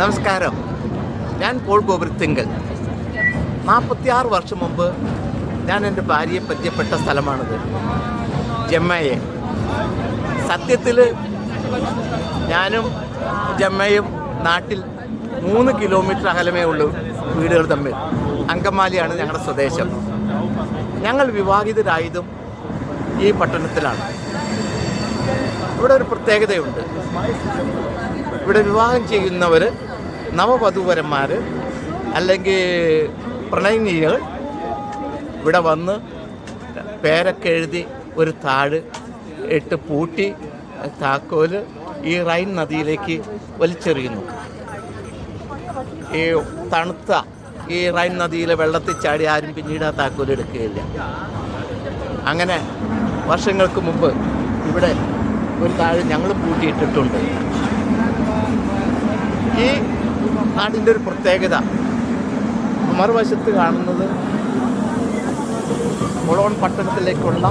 നമസ്കാരം. ഞാൻ പോൾ ഗോപുരത്തിങ്കൽ. 46 വർഷം മുമ്പ് ഞാൻ എൻ്റെ ഭാര്യയെ പരിചയപ്പെട്ട സ്ഥലമാണിത്, ജമ്മയെ. സത്യത്തിൽ ഞാനും ജമ്മയും നാട്ടിൽ 3 കിലോമീറ്റർ അകലമേ ഉള്ളൂ വീടുകൾ തമ്മിൽ. അങ്കമാലിയാണ് ഞങ്ങളുടെ സ്വദേശം. ഞങ്ങൾ വിവാഹിതരായതും ഈ പട്ടണത്തിലാണ്. ഇവിടെ ഒരു പ്രത്യേകതയുണ്ട്. ഇവിടെ വിവാഹം ചെയ്യുന്നവർ, നവവധൂവരന്മാർ അല്ലെങ്കിൽ പ്രണയിനികൾ ഇവിടെ വന്ന് പേരൊക്കെ എഴുതി ഒരു താഴ് ഇട്ട് പൂട്ടി താക്കോല് ഈ റൈൻ നദിയിലേക്ക് വലിച്ചെറിയുന്നു. ഈ തണുത്ത ഈ റൈൻ നദിയിലെ വെള്ളത്തിൽ ചാടി ആരും പിന്നീട് ആ താക്കോൽ എടുക്കുകയില്ല. അങ്ങനെ വർഷങ്ങൾക്ക് മുമ്പ് ഇവിടെ ഒരു താഴ് ഞങ്ങൾ പൂട്ടിയിട്ടിട്ടുണ്ട്. ഈ നാടിൻ്റെ ഒരു പ്രത്യേകത, മറുവശത്ത് കാണുന്നത് കൊളോൺ പട്ടണത്തിലേക്കുള്ള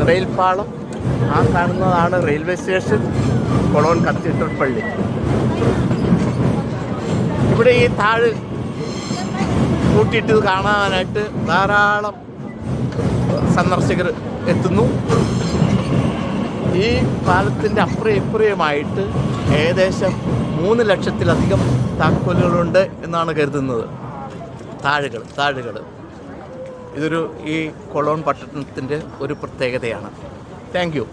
റെയിൽപാളം. ആ കാണുന്നതാണ് റെയിൽവേ സ്റ്റേഷൻ, കൊളോൺ കത്തീഡ്രൽ പള്ളി. ഇവിടെ ഈ താഴ് കൂട്ടിയിട്ട് കാണാനായിട്ട് ധാരാളം സന്ദർശകർ എത്തുന്നു. ഈ പാലത്തിൻ്റെ അപ്പുറം ഇപ്പുറയുമായിട്ട് ഏകദേശം 3 ലക്ഷത്തിലധികം താക്കോലുകളുണ്ട് എന്നാണ് കരുതുന്നത്. താഴുകൾ ഇതൊരു ഈ കൊളോൺ പട്ടണത്തിൻ്റെ ഒരു പ്രത്യേകതയാണ്. Thank you.